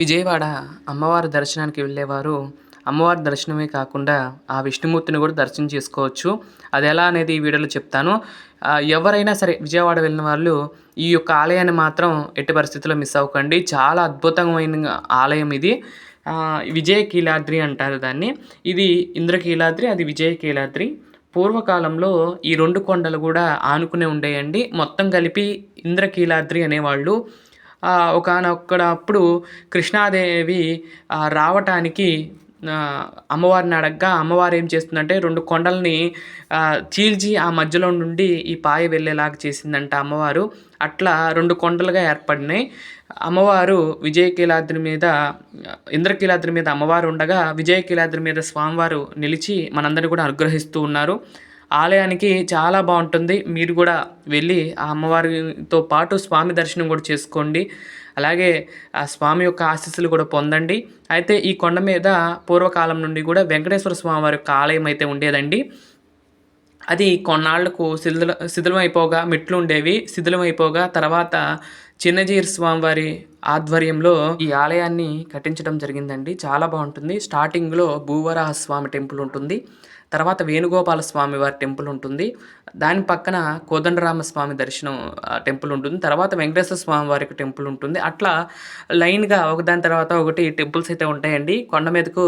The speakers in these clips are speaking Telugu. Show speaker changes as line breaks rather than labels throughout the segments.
విజయవాడ అమ్మవారి దర్శనానికి వెళ్ళేవారు అమ్మవారి దర్శనమే కాకుండా ఆ విష్ణుమూర్తిని కూడా దర్శనం చేసుకోవచ్చు. అది ఎలా అనేది ఈ వీడియోలో చెప్తాను. ఎవరైనా సరే విజయవాడ వెళ్ళిన వాళ్ళు ఈ యొక్క ఆలయాన్ని మాత్రం ఎట్టి పరిస్థితుల్లో మిస్ అవ్వకండి. చాలా అద్భుతమైన ఆలయం ఇది. విజయకీలాద్రి అంటారు దాన్ని. ఇది ఇంద్రకీలాద్రి, అది విజయకీలాద్రి. పూర్వకాలంలో ఈ 2 కొండలు కూడా ఆనుకునే ఉండేయండి. మొత్తం కలిపి ఇంద్రకీలాద్రి అనేవాళ్ళు. ఒకానొక్కడప్పుడు కృష్ణాదేవి రావటానికి అమ్మవారిని అడగ్గా అమ్మవారు ఏం చేస్తుందంటే 2 కొండల్ని చీల్చి ఆ మధ్యలో నుండి ఈ పాయ వెళ్ళేలాగా చేసిందంట అమ్మవారు. అట్లా 2 కొండలుగా ఏర్పడినాయి. అమ్మవారు విజయకీలాద్రి మీద, ఇంద్రకీలాద్రి మీద అమ్మవారు ఉండగా విజయకీలాద్రి మీద స్వామివారు నిలిచి మనందరిని కూడా అనుగ్రహిస్తూ ఉన్నారు. ఆలయానికి చాలా బాగుంటుంది. మీరు కూడా వెళ్ళి ఆ అమ్మవారితో పాటు స్వామి దర్శనం కూడా చేసుకోండి. అలాగే ఆ స్వామి యొక్క ఆశీస్సులు కూడా పొందండి. అయితే ఈ కొండ మీద పూర్వకాలం నుండి కూడా వెంకటేశ్వర స్వామి వారి యొక్క ఆలయం అయితే ఉండేదండి. అది కొన్నాళ్లకు శిథిలమైపోగా, మెట్లు ఉండేవి, శిథిలమైపోగా తర్వాత చిన్నజీయర్ స్వామివారి ఆధ్వర్యంలో ఈ ఆలయాన్ని కట్టించడం జరిగిందండి. చాలా బాగుంటుంది. స్టార్టింగ్లో భూవరాహ స్వామి టెంపుల్ ఉంటుంది. తర్వాత వేణుగోపాల స్వామి వారి టెంపుల్ ఉంటుంది. దాని పక్కన కోదండరామస్వామి దర్శనం టెంపుల్ ఉంటుంది. తర్వాత వెంకటేశ్వర స్వామి వారికి టెంపుల్ ఉంటుంది. అట్లా లైన్గా ఒకదాని తర్వాత ఒకటి టెంపుల్స్ అయితే ఉంటాయండి. కొండ మీదకు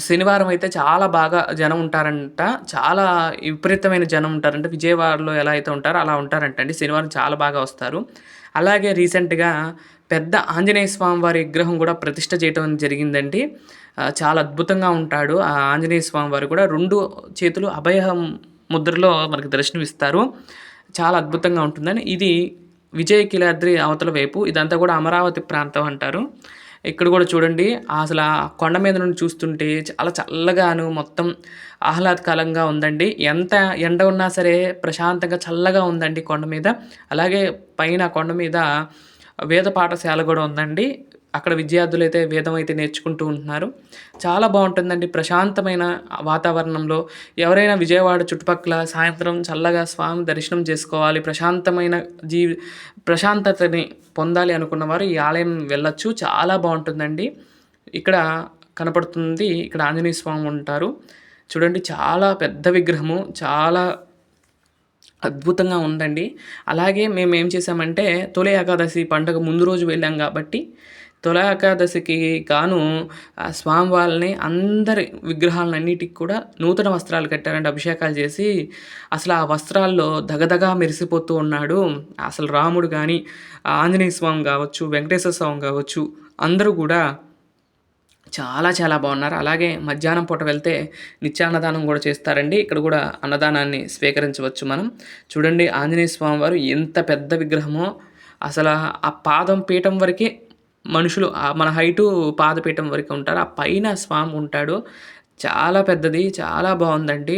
శనివారం అయితే చాలా బాగా జనం ఉంటారంట. చాలా విపరీతమైన జనం ఉంటారంట. విజయవాడలో ఎలా అయితే ఉంటారో అలా ఉంటారంట అండి. శనివారం చాలా బాగా వస్తారు. అలాగే రీసెంట్గా పెద్ద ఆంజనేయ స్వామి వారి విగ్రహం కూడా ప్రతిష్ఠ చేయడం జరిగిందండి. చాలా అద్భుతంగా ఉంటాడు ఆ ఆంజనేయ స్వామి వారు కూడా. 2 చేతులు అభయ ముద్రలో మనకు దర్శనమిస్తారు. చాలా అద్భుతంగా ఉంటుందని. ఇది విజయకీలాద్రి అవతల వైపు. ఇదంతా కూడా అమరావతి ప్రాంతం అంటారు. ఇక్కడ కూడా చూడండి, అసలు ఆ కొండ మీద నుండి చూస్తుంటే చాలా చల్లగాను మొత్తం ఆహ్లాదకరంగా ఉందండి. ఎంత ఎండ ఉన్నా సరే ప్రశాంతంగా చల్లగా ఉందండి కొండ మీద. అలాగే పైన కొండ మీద వేద పాఠశాల కూడా ఉందండి. అక్కడ విద్యార్థులు అయితే వేదం అయితే నేర్చుకుంటూ ఉంటున్నారు. చాలా బాగుంటుందండి ప్రశాంతమైన వాతావరణంలో. ఎవరైనా విజయవాడ చుట్టుపక్కల సాయంత్రం చల్లగా స్వామి దర్శనం చేసుకోవాలి, ప్రశాంతమైన ప్రశాంతతని పొందాలి అనుకున్న వారు ఈ ఆలయం వెళ్ళొచ్చు. చాలా బాగుంటుందండి. ఇక్కడ కనపడుతుంది, ఇక్కడ ఆంజనేయ స్వామి ఉంటారు చూడండి. చాలా పెద్ద విగ్రహము, చాలా అద్భుతంగా ఉందండి. అలాగే మేము ఏం చేసామంటే తొలి ఏకాదశి పండుగ ముందు రోజు వెళ్ళాం కాబట్టి తొలి ఏకాదశికి గాను స్వామివారిని అందరి విగ్రహాలన్నిటికి కూడా నూతన వస్త్రాలు కట్టారంటే అభిషేకాలు చేసి, అసలు ఆ వస్త్రాల్లో దగదగా మెరిసిపోతూ ఉన్నాడు. అసలు రాముడు కానీ, ఆంజనేయ స్వామి కావచ్చు, వెంకటేశ్వర స్వామి కావచ్చు, అందరూ కూడా చాలా చాలా బాగున్నారు. అలాగే మధ్యాహ్నం పూట వెళ్తే నిత్యాన్నదానం కూడా చేస్తారండి. ఇక్కడ కూడా అన్నదానాన్ని స్వీకరించవచ్చు మనం. చూడండి ఆంజనేయ స్వామి వారు ఎంత పెద్ద విగ్రహమో. అసలు ఆ పాదం పీఠం వరకే మనుషులు, మన హైటు పాదపీఠం వరకు ఉంటారు. ఆ పైన స్వామి ఉంటాడు. చాలా పెద్దది, చాలా బాగుందండి.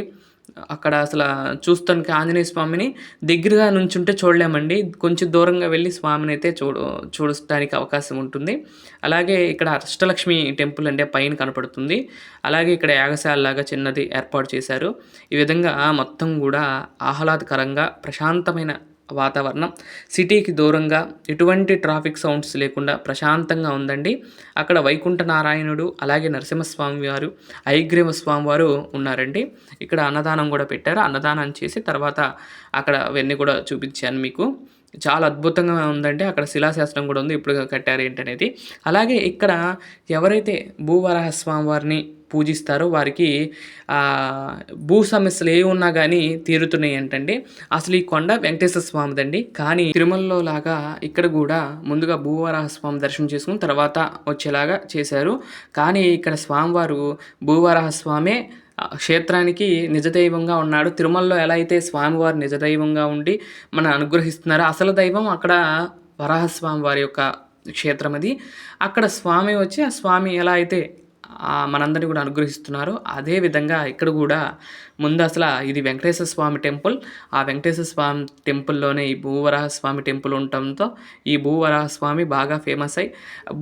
అక్కడ అసలు చూస్తానికి ఆంజనేయ స్వామిని దగ్గరగా నుంచుంటే చూడలేమండి. కొంచెం దూరంగా వెళ్ళి స్వామిని అయితే చూడడానికి అవకాశం ఉంటుంది. అలాగే ఇక్కడ అష్టలక్ష్మి టెంపుల్ అంటే పైన కనపడుతుంది. అలాగే ఇక్కడ యాగశాలలాగా చిన్నది ఏర్పాటు చేశారు. ఈ విధంగా మొత్తం కూడా ఆహ్లాదకరంగా ప్రశాంతమైన వాతావరణం, సిటీకి దూరంగా ఎటువంటి ట్రాఫిక్ సౌండ్స్ లేకుండా ప్రశాంతంగా ఉందండి. అక్కడ వైకుంఠ నారాయణుడు, అలాగే నరసింహస్వామి వారు, హయగ్రీవ స్వామి వారు ఉన్నారండి. ఇక్కడ అన్నదానం కూడా పెట్టారు. అన్నదానం చేసి తర్వాత అక్కడ అవన్నీ కూడా చూపించాను మీకు. చాలా అద్భుతంగా ఉందండి. అక్కడ శిలాశాసనం కూడా ఉంది, ఇప్పుడు కట్టారు ఏంటనేది. అలాగే ఇక్కడ ఎవరైతే భూవరాహ స్వామి వారిని పూజిస్తారో వారికి భూ సమస్యలు ఏ ఉన్నా కానీ తీరుతున్నాయి అంటండి. అసలు ఈ కొండ వెంకటేశ్వర స్వామిదండి. కానీ తిరుమలలో లాగా ఇక్కడ కూడా ముందుగా భూవరాహ స్వామి దర్శనం చేసుకుని తర్వాత వచ్చేలాగా చేశారు. కానీ ఇక్కడ స్వామివారు భూవరాహ స్వామే క్షేత్రానికి నిజదైవంగా ఉన్నాడు. తిరుమలలో ఎలా అయితే స్వామివారు నిజదైవంగా ఉండి మన అనుగ్రహిస్తున్నారో, అసలు దైవం అక్కడ వరాహస్వామి వారి యొక్క క్షేత్రం అది. అక్కడ స్వామి వచ్చి ఆ స్వామి ఎలా అయితే మనందరినీ కూడా అనుగ్రహిస్తున్నారు, అదే విధంగా ఇక్కడ కూడా ముందు అసలు ఇది వెంకటేశ్వర స్వామి టెంపుల్. ఆ వెంకటేశ్వర స్వామి టెంపుల్లోనే ఈ భూవరాహ స్వామి టెంపుల్ ఉండటంతో ఈ భూవరాహ స్వామి బాగా ఫేమస్ అయ్యి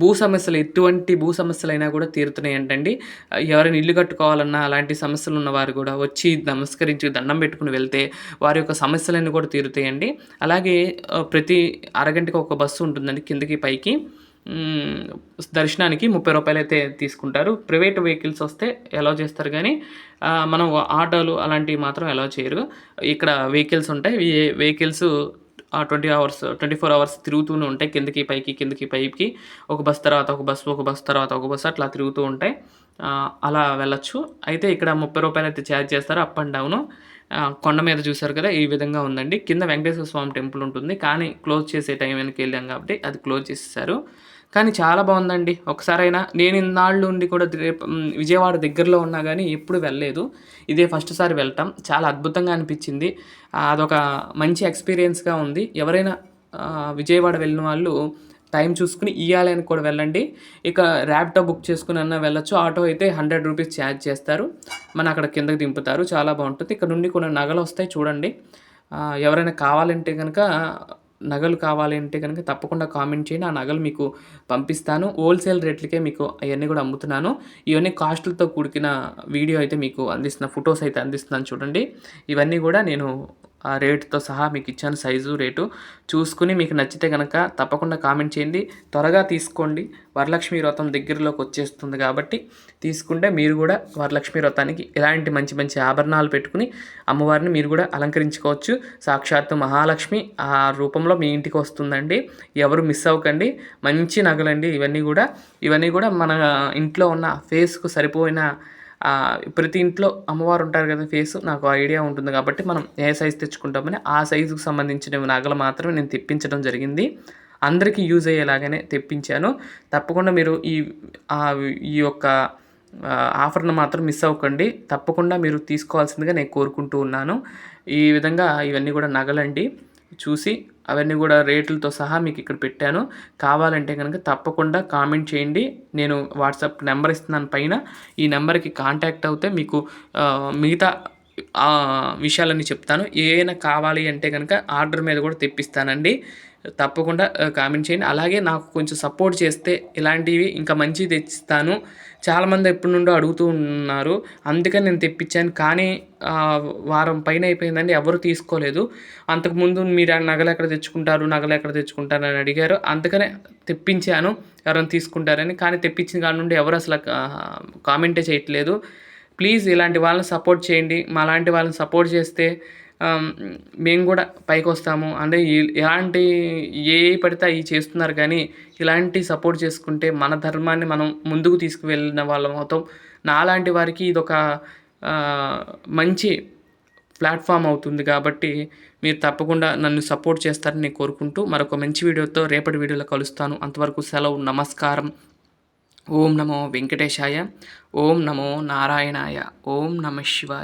భూ సమస్యలు, ఎటువంటి భూ సమస్యలైనా కూడా తీరుతున్నాయి అంటండి. ఎవరైనా ఇల్లు కట్టుకోవాలన్నా అలాంటి సమస్యలు ఉన్నవారు కూడా వచ్చి నమస్కరించి దండం పెట్టుకుని వెళ్తే వారి యొక్క సమస్యలన్నీ కూడా తీరుతాయండి. అలాగే ప్రతి అరగంటకి ఒక బస్సు ఉంటుందండి కిందకి పైకి. దర్శనానికి 30 రూపాయలైతే తీసుకుంటారు. ప్రైవేట్ వెహికల్స్ వస్తే అలౌ చేస్తారు గానీ, మనం ఆటోలు అలాంటివి మాత్రం అలౌ చేయరు. ఇక్కడ వెహికల్స్ ఉంటాయి. ఈ వెహికల్స్ 24 అవర్స్ తిరుగుతూనే ఉంటాయి. కిందకి, పైకి, కిందకి, పైకి. ఒక బస్ తర్వాత ఒక బస్, ఒక బస్ తర్వాత ఒక బస్ అట్లా తిరుగుతూ ఉంటాయి. అలా వెళ్ళొచ్చు. అయితే ఇక్కడ 30 రూపాయలైతే ఛార్జ్ చేస్తారు అప్ అండ్ డౌను. కొండ మీద చూసారు కదా! ఈ విధంగా ఉందండి. కింద వెంకటేశ్వర స్వామి టెంపుల్ ఉంటుంది. కానీ క్లోజ్ చేసే టైంకి వెళ్ళాం కాబట్టి అది క్లోజ్ చేసేసారు. కానీ చాలా బాగుందండి. ఒకసారైనా నేను ఇన్నాళ్ళు ఉండి కూడా విజయవాడ దగ్గరలో ఉన్నా గానీ ఎప్పుడు వెళ్ళలేదు. ఇదే ఫస్ట్ సారి వెళ్ళటం. చాలా అద్భుతంగా అనిపించింది. అదొక మంచి ఎక్స్‌పీరియన్స్‌గా ఉంది. ఎవరైనా విజయవాడ వెళ్ళిన వాళ్ళు టైం చూసుకొని ఇయ్యాలి అని కూడా వెళ్ళండి. ఇక ర్యాపిడో బుక్ చేసుకొనన్నా వెళ్ళొచ్చు. ఆటో అయితే రూ. 100 ఛార్జ్ చేస్తారు. అక్కడ కిందకి దింపుతారు. చాలా బాగుంటుంది. ఇక్కడ నుండి కొన్ని నగలొస్తాయి చూడండి. ఎవరైనా కావాలంటే గనక నగలు కావాలి అంటే గనక తప్పకుండా కామెంట్ చేయండి. ఆ నగలు మీకు పంపిస్తాను. హోల్‌సేల్ రేట్లకే మీకు అయన్నీ కూడా అమ్ముతున్నాను. ఇవన్నీ కాస్ట్‌లతో కూడిన వీడియో అయితే మీకు ఫోటోస్ అయితే అందిస్తున్నాను చూడండి. ఇవన్నీ కూడా నేను ఆ రేట్‌తో సహా మీకు ఇచ్చాను. సైజు, రేటు చూసుకొని మీకు నచ్చితే గనక తప్పకుండా కామెంట్ చేయండి. త్వరగా తీసుకోండి. వరలక్ష్మి వ్రతం దగ్గరలోకి వచ్చేస్తుంది కాబట్టి తీసుకుంటే మీరు కూడా వరలక్ష్మి వ్రతానికి ఇలాంటి మంచి మంచి ఆభరణాలు పెట్టుకుని అమ్మవారిని మీరు కూడా అలంకరించుకోవచ్చు. సాక్షాత్తు మహాలక్ష్మి ఆ రూపంలో మీ ఇంటికి వస్తుందండి. ఎవరు మిస్ అవ్వకండి. మంచి నగలండి ఇవన్నీ కూడా మన ఇంట్లో ఉన్న ఫేస్‌కు సరిపోయిన ప్రతి ఇంట్లో అమ్మవారు ఉంటారు కదా ఫేసు, నాకు ఐడియా ఉంటుంది కాబట్టి మనం ఏ సైజు తెచ్చుకుంటామని ఆ సైజుకు సంబంధించిన నగలు మాత్రమే నేను తెప్పించడం జరిగింది. అందరికీ యూజ్ అయ్యేలాగానే తెప్పించాను. తప్పకుండా మీరు ఈ యొక్క ఆఫర్‌ను మాత్రం మిస్ అవ్వకండి. తప్పకుండా మీరు తీసుకోవాల్సిందిగా నేను కోరుకుంటూ ఉన్నాను. ఈ విధంగా ఇవన్నీ కూడా నగలండి. చూసి అవన్నీ కూడా రేట్లతో సహా మీకు ఇక్కడ పెట్టాను. కావాలంటే కనుక తప్పకుండా కామెంట్ చేయండి. నేను వాట్సాప్ నెంబర్ ఇస్తున్నాను పైన. ఈ నెంబర్‌కి కాంటాక్ట్ అవుతే మీకు మిగతా విషయాలన్నీ చెప్తాను. ఏమైనా కావాలి అంటే కనుక ఆర్డర్ మీద కూడా తెప్పిస్తానండి. తప్పకుండా కామెంట్ చేయండి. అలాగే నాకు కొంచెం సపోర్ట్ చేస్తే ఇలాంటివి ఇంకా మంచివి తెచ్చిస్తాను. చాలామంది ఎప్పటి నుండో అడుగుతూ ఉన్నారు. అందుకని నేను తెప్పించాను. కానీ వారం పైన అయిపోయిందండి. ఎవరు తీసుకోలేదు. అంతకుముందు మీరు నగలు ఎక్కడ తెచ్చుకుంటారు అని అడిగారు. అందుకనే తెప్పించాను ఎవరైనా తీసుకుంటారని. కానీ తెప్పించిన కాడ నుండి ఎవరు అసలు కామెంటే చేయట్లేదు. ప్లీజ్ ఇలాంటి వాళ్ళని సపోర్ట్ చేయండి. మాలాంటి వాళ్ళని సపోర్ట్ చేస్తే మేము కూడా పైకొస్తాము. అంటే ఎలాంటి ఏవి పడితే అవి చేస్తున్నారు కానీ ఇలాంటి సపోర్ట్ చేసుకుంటే మన ధర్మాన్ని మనం ముందుకు తీసుకువెళ్ళిన వాళ్ళం అవుతాం. నాలాంటి వారికి ఇదొక మంచి ప్లాట్ఫామ్ అవుతుంది కాబట్టి మీరు తప్పకుండా నన్ను సపోర్ట్ చేస్తారని నేను కోరుకుంటూ మరొక మంచి వీడియోతో రేపటి వీడియోలో కలుస్తాను. అంతవరకు సెలవు. నమస్కారం. ఓం నమో వెంకటేశాయ. ఓం నమో నారాయణాయ. ఓం నమః శివాయ.